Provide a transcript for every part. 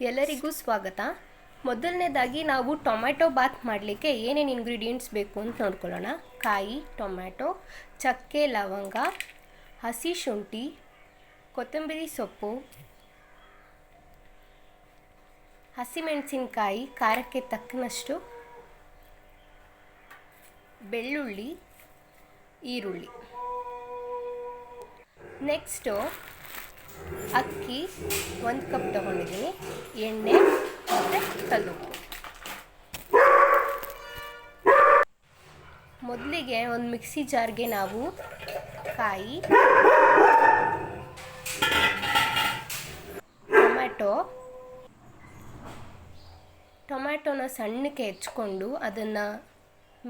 ಎಲ್ಲರಿಗೂ ಸ್ವಾಗತ. ಮೊದಲನೇದಾಗಿ ನಾವು ಟೊಮ್ಯಾಟೊ ಬಾತ್ ಮಾಡಲಿಕ್ಕೆ ಏನೇನು ಇಂಗ್ರೀಡಿಯೆಂಟ್ಸ್ ಬೇಕು ಅಂತ ನೋಡ್ಕೊಳ್ಳೋಣ. ಕಾಯಿ, ಟೊಮ್ಯಾಟೊ, ಚಕ್ಕೆ, ಲವಂಗ, ಹಸಿ ಶುಂಠಿ, ಕೊತ್ತಂಬರಿ ಸೊಪ್ಪು, ಹಸಿಮೆಣಸಿನಕಾಯಿ ಖಾರಕ್ಕೆ ತಕ್ಕನಷ್ಟು, ಬೆಳ್ಳುಳ್ಳಿ, ಈರುಳ್ಳಿ. ನೆಕ್ಸ್ಟು ಅಕ್ಕಿ 1 ಕಪ್ ತೊಗೊಂಡಿದ್ದೀನಿ, ಎಣ್ಣೆ ಮತ್ತು ಕಲ್ಲುಪ್ಪು. ಮೊದಲಿಗೆ ಒಂದು ಮಿಕ್ಸಿ ಜಾರ್ಗೆ ನಾವು ಕಾಯಿ, ಟೊಮ್ಯಾಟೊನ ಸಣ್ಣಕ್ಕೆ ಹೆಚ್ಕೊಂಡು ಅದನ್ನು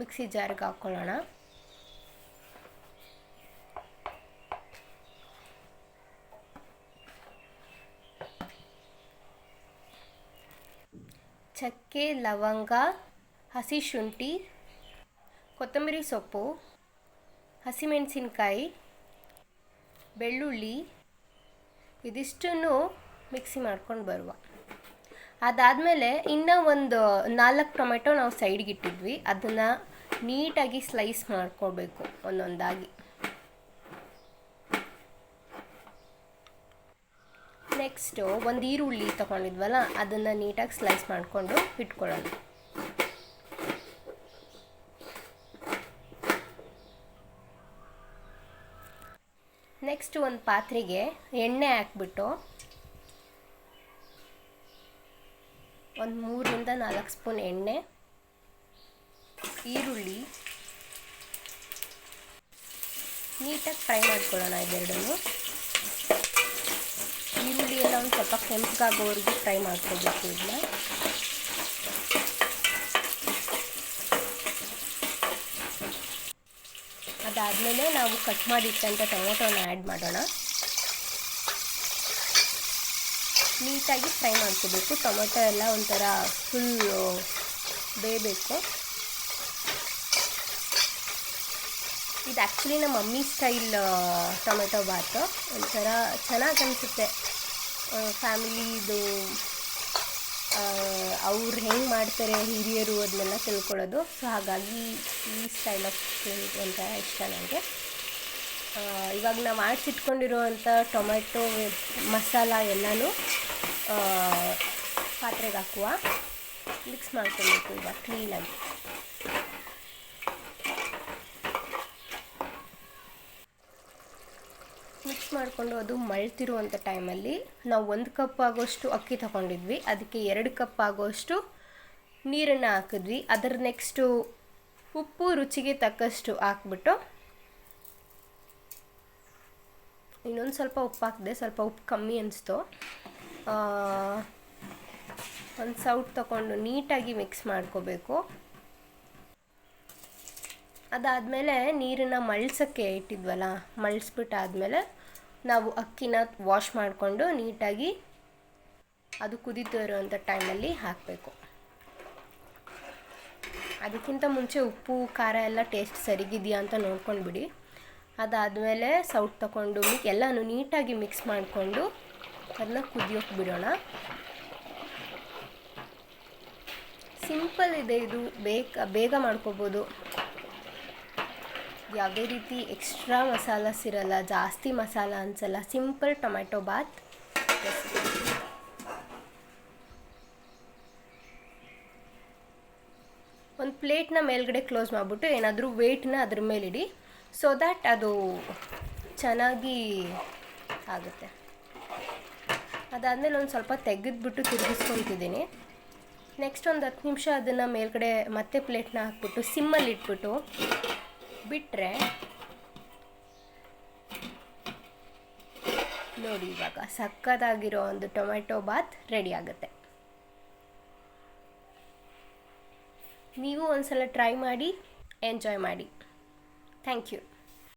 ಮಿಕ್ಸಿ ಜಾರ್ಗೆ ಹಾಕ್ಕೊಳ್ಳೋಣ. ಚಕ್ಕೆ, ಲವಂಗ, ಹಸಿ ಶುಂಠಿ, ಕೊತ್ತಂಬರಿ ಸೊಪ್ಪು, ಹಸಿಮೆಣಸಿನಕಾಯಿ, ಬೆಳ್ಳುಳ್ಳಿ ಇದಿಷ್ಟನ್ನು ಮಿಕ್ಸಿ ಮಾಡ್ಕೊಂಡು ಬರುವ. ಅದಾದಮೇಲೆ ಇನ್ನೂ ಒಂದು 4 ಟೊಮೆಟೊ ನಾವು ಸೈಡ್ಗೆ ಇಟ್ಟಿದ್ವಿ, ಅದನ್ನು ನೀಟಾಗಿ ಸ್ಲೈಸ್ ಮಾಡ್ಕೊಳ್ಬೇಕು ಒಂದೊಂದಾಗಿ. ನೆಕ್ಸ್ಟು ಒಂದು ಈರುಳ್ಳಿ ತೊಗೊಂಡಿದ್ವಲ್ಲ ಅದನ್ನು ನೀಟಾಗಿ ಸ್ಲೈಸ್ ಮಾಡಿಕೊಂಡು ಇಟ್ಕೊಳ್ಳೋಣ. ನೆಕ್ಸ್ಟ್ ಒಂದು ಪಾತ್ರೆಗೆ ಎಣ್ಣೆ ಹಾಕ್ಬಿಟ್ಟು ಒಂದು 3ರಿಂದ 4 ಸ್ಪೂನ್ ಎಣ್ಣೆ, ಈರುಳ್ಳಿ ನೀಟಾಗಿ ಫ್ರೈ ಮಾಡ್ಕೊಳ್ಳೋಣ. ಇದೆರಡನ್ನು ಈರುಳ್ಳಿ ಎಲ್ಲ ಒಂದು ಸ್ವಲ್ಪ ಕೆಂಪಗಾಗೋವರೆಗೂ ಫ್ರೈ ಮಾಡ್ಕೋಬೇಕು. ಇದನ್ನ ಅದಾದಮೇಲೆ ನಾವು ಕಟ್ ಮಾಡಿಟ್ಟಂಥ ಟೊಮೊಟೊನ ಆ್ಯಡ್ ಮಾಡೋಣ. ನೀಟಾಗಿ ಫ್ರೈ ಮಾಡ್ಕೋಬೇಕು. ಟೊಮೊಟೊ ಎಲ್ಲ ಒಂಥರ ಫುಲ್ಲು ಬೇಯಬೇಕು. ಇದು ಆ್ಯಕ್ಚುಲಿ ನಮ್ಮ ಮಮ್ಮಿ ಸ್ಟೈಲ್ ಟೊಮೆಟೊ ಬಾತು. ಒಂಥರ ಚೆನ್ನಾಗಿ ಅನಿಸುತ್ತೆ. ಫ್ಯಾಮಿಲಿದು ಅವ್ರು ಹೆಂಗೆ ಮಾಡ್ತಾರೆ ಹಿರಿಯರು ಅದನ್ನೆಲ್ಲ ತಿಳ್ಕೊಳ್ಳೋದು. ಸೊ ಹಾಗಾಗಿ ಈ ಸ್ಟೈಲ್ ಆಫ್ ಕುಕಿಂಗ್ ಒಂಥರ ಇಷ್ಟ ನನಗೆ. ಇವಾಗ ನಾವು ಆಡಿಸಿಟ್ಕೊಂಡಿರುವಂಥ ಟೊಮೆಟೊ ಮಸಾಲ ಎಲ್ಲನೂ ಪಾತ್ರೆಗೆ ಹಾಕುವ. ಮಿಕ್ಸ್ ಮಾಡ್ಕೊಬೇಕು ಇವಾಗ ಕ್ಲೀನಾಗಿ. ಮಿಕ್ಸ್ ಮಾಡಿಕೊಂಡು ಅದು ಮಳ್ತಿರುವಂಥ ಟೈಮಲ್ಲಿ ನಾವು 1 ಕಪ್ ಆಗೋಷ್ಟು ಅಕ್ಕಿ ತಗೊಂಡಿದ್ವಿ, ಅದಕ್ಕೆ 2 ಕಪ್ ಆಗೋಷ್ಟು ನೀರನ್ನು ಹಾಕಿದ್ವಿ. ಅದರ ನೆಕ್ಸ್ಟು ಉಪ್ಪು ರುಚಿಗೆ ತಕ್ಕಷ್ಟು ಹಾಕ್ಬಿಟ್ಟು ಇನ್ನೊಂದು ಸ್ವಲ್ಪ ಉಪ್ಪು ಹಾಕಿದೆ. ಸ್ವಲ್ಪ ಉಪ್ಪು ಕಮ್ಮಿ ಅನಿಸ್ತು. ಒಂದು ಸೌಟ್ ತಗೊಂಡು ನೀಟಾಗಿ ಮಿಕ್ಸ್ ಮಾಡ್ಕೋಬೇಕು. ಅದಾದಮೇಲೆ ನೀರನ್ನು ಮಳ್ಸೋಕ್ಕೆ ಇಟ್ಟಿದ್ವಲ್ಲ, ಮಳ್ಸ್ಬಿಟ್ಟಾದಮೇಲೆ ನಾವು ಅಕ್ಕಿನ ವಾಶ್ ಮಾಡಿಕೊಂಡು ನೀಟಾಗಿ ಅದು ಕುದೀತಾ ಇರೋವಂಥ ಟೈಮಲ್ಲಿ ಹಾಕಬೇಕು. ಅದಕ್ಕಿಂತ ಮುಂಚೆ ಉಪ್ಪು ಖಾರ ಎಲ್ಲ ಟೇಸ್ಟ್ ಸರಿಗಿದೆಯಾ ಅಂತ ನೋಡ್ಕೊಂಡ್ಬಿಡಿ. ಅದಾದಮೇಲೆ ಸೌಟ್ ತಗೊಂಡು ಎಲ್ಲನೂ ನೀಟಾಗಿ ಮಿಕ್ಸ್ ಮಾಡಿಕೊಂಡು ಅದನ್ನ ಕುದಿಯೋಕ್ಕೆ ಬಿಡೋಣ. ಸಿಂಪಲ್ ಇದೆ ಇದು, ಬೇಗ ಮಾಡ್ಕೋಬೋದು. ಯಾವುದೇ ರೀತಿ ಎಕ್ಸ್ಟ್ರಾ ಮಸಾಲಾಸ್ ಇರಲ್ಲ, ಜಾಸ್ತಿ ಮಸಾಲ ಅನಿಸಲ್ಲ. Simple tomato bath recipe. ಒಂದು ಪ್ಲೇಟ್ನ ಮೇಲ್ಗಡೆ ಕ್ಲೋಸ್ ಮಾಡಿಬಿಟ್ಟು ಏನಾದರೂ ವೇಟ್ನ ಅದ್ರ ಮೇಲಿಡಿ, ಸೊ ದ್ಯಾಟ್ ಅದು ಚೆನ್ನಾಗಿ ಆಗುತ್ತೆ. ಅದಾದಮೇಲೆ ಒಂದು ಸ್ವಲ್ಪ ತೆಗೆದ್ಬಿಟ್ಟು ತಿರುಗಿಸ್ಕೊತಿದ್ದೀನಿ. ನೆಕ್ಸ್ಟ್ ಒಂದು 10 ನಿಮಿಷ ಅದನ್ನು ಮೇಲ್ಗಡೆ ಮತ್ತೆ ಪ್ಲೇಟ್ನ ಹಾಕ್ಬಿಟ್ಟು ಸಿಮ್ಮಲ್ಲಿ ಇಟ್ಬಿಟ್ಟು ಬಿಟ್ಟರೆ ನೋಡಿ, ಇವಾಗ ಸಕ್ಕತ್ತಾಗಿರೋ ಒಂದು ಟೊಮೆಟೊ ಬಾತ್ ರೆಡಿ ಆಗುತ್ತೆ. ನೀವು ಒಂದ್ಸಲ ಟ್ರೈ ಮಾಡಿ, ಎಂಜಾಯ್ ಮಾಡಿ. Thank you.